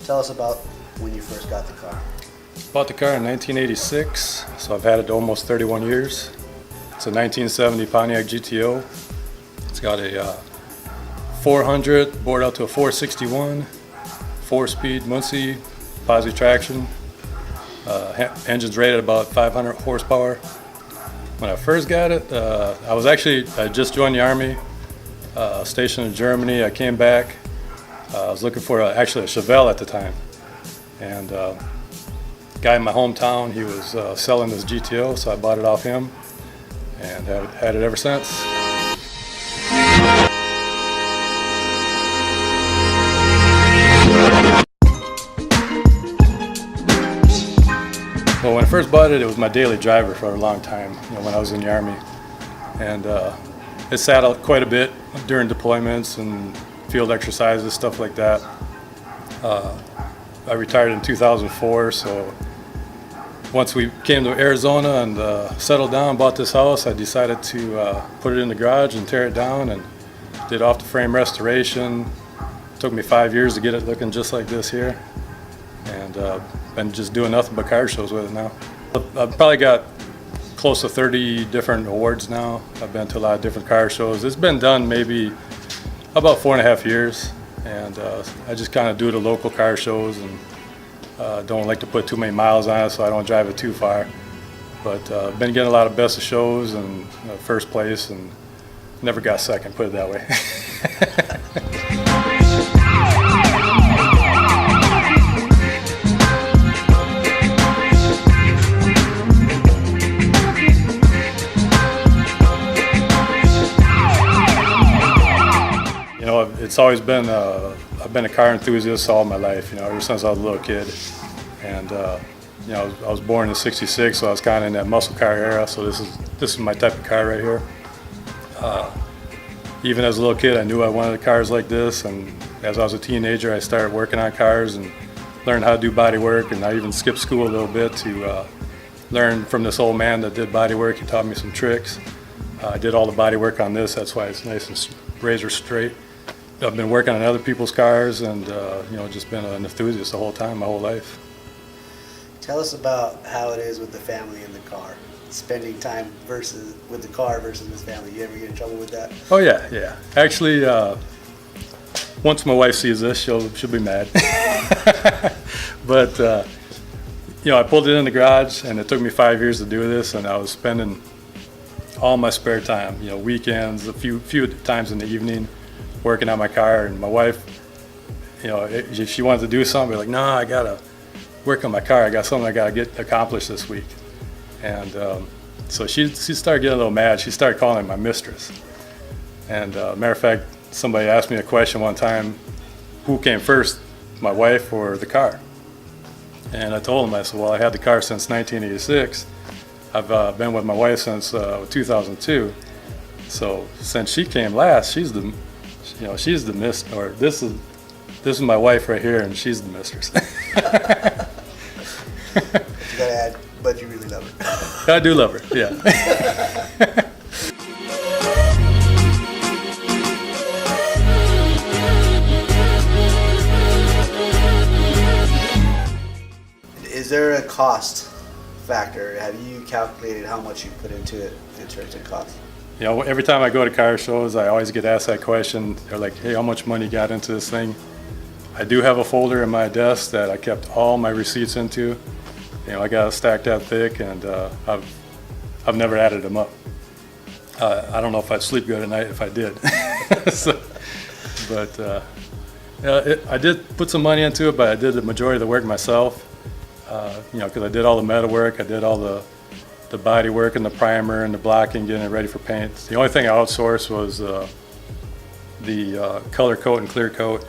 Tell us about when you first got the car. Bought the car in 1986, so I've had it almost 31 years. It's a 1970 Pontiac GTO. It's got a 400 bored out to a 461, 4-speed Muncie, positive traction. Engine's rated about 500 horsepower. When I first got it, I just joined the Army, stationed in Germany. I came back. I was looking for actually a Chevelle at the time, and a guy in my hometown, he was selling this GTO, so I bought it off him and have had it ever since. Well, when I first bought it, it was my daily driver for a long time, when I was in the Army, and it sat out quite a bit during deployments and field exercises, stuff like that. I retired in 2004, so once we came to Arizona and settled down, bought this house, I decided to put it in the garage and tear it down, and did off-the-frame restoration. It took me 5 years to get it looking just like this here, and been just doing nothing but car shows with it now. I've probably got close to 30 different awards now. I've been to a lot of different car shows. It's been done maybe about 4.5 years, and I just kind of do the local car shows, and don't like to put too many miles on it, so I don't drive it too far. But been getting a lot of best of shows and first place, and never got second, put it that way. It's always been, I've been a car enthusiast all my life, ever since I was a little kid. And, I was born in '66, so I was kind of in that muscle car era, so this is my type of car right here. Even as a little kid, I knew I wanted cars like this, and as I was a teenager, I started working on cars and learned how to do body work, and I even skipped school a little bit to learn from this old man that did body work. He taught me some tricks. I did all the body work on this, that's why it's nice and razor straight. I've been working on other people's cars, and just been an enthusiast the whole time, my whole life. Tell us about how it is with the family in the car, spending time with the car versus with family. You ever get in trouble with that? Oh yeah. Actually, once my wife sees this, she'll be mad. But I pulled it in the garage, and it took me 5 years to do this, and I was spending all my spare time, weekends, a few times in the evening, working on my car. And my wife, if she wanted to do something, be like, no, I gotta work on my car. I got something I gotta get accomplished this week. And so she started getting a little mad. She started calling it my mistress. And matter of fact, somebody asked me a question one time, who came first, my wife or the car? And I told him, I said, well, I had the car since 1986. I've been with my wife since 2002. So since she came last, she's the mistress, or this is my wife right here, and she's the mistress. You gotta add, but you really love her. I do love her, yeah. Is there a cost factor? Have you calculated how much you put into it in terms of cost? Every time I go to car shows, I always get asked that question. They're like, hey, how much money you got into this thing? I do have a folder in my desk that I kept all my receipts into. I got it stacked that thick, and I've never added them up. I don't know if I'd sleep good at night if I did. I did put some money into it, but I did the majority of the work myself. Because I did all the metal work, I did all the body work and the primer and the blocking, getting it ready for paint. The only thing I outsourced was the color coat and clear coat,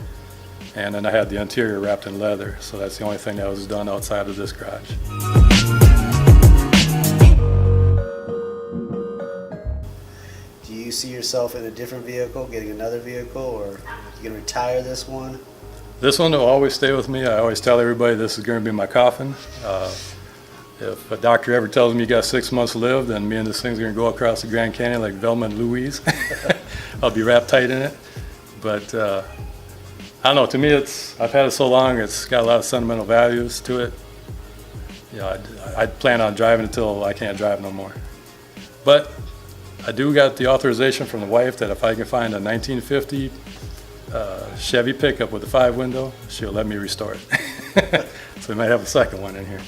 and then I had the interior wrapped in leather. So that's the only thing that was done outside of this garage. Do you you see yourself in a different vehicle, getting another vehicle, or you gonna retire this one? This one will always stay with me. I always tell everybody this is going to be my coffin. If a doctor ever tells me you got 6 months to live, then me and this thing's going to go across the Grand Canyon like Velma and Louise. I'll be wrapped tight in it. But I don't know. To me, I've had it so long. It's got a lot of sentimental values to it. You know, I'd plan on driving until I can't drive no more. But I do got the authorization from the wife that if I can find a 1950 Chevy pickup with a 5-window, she'll let me restore it. So we might have a second one in here.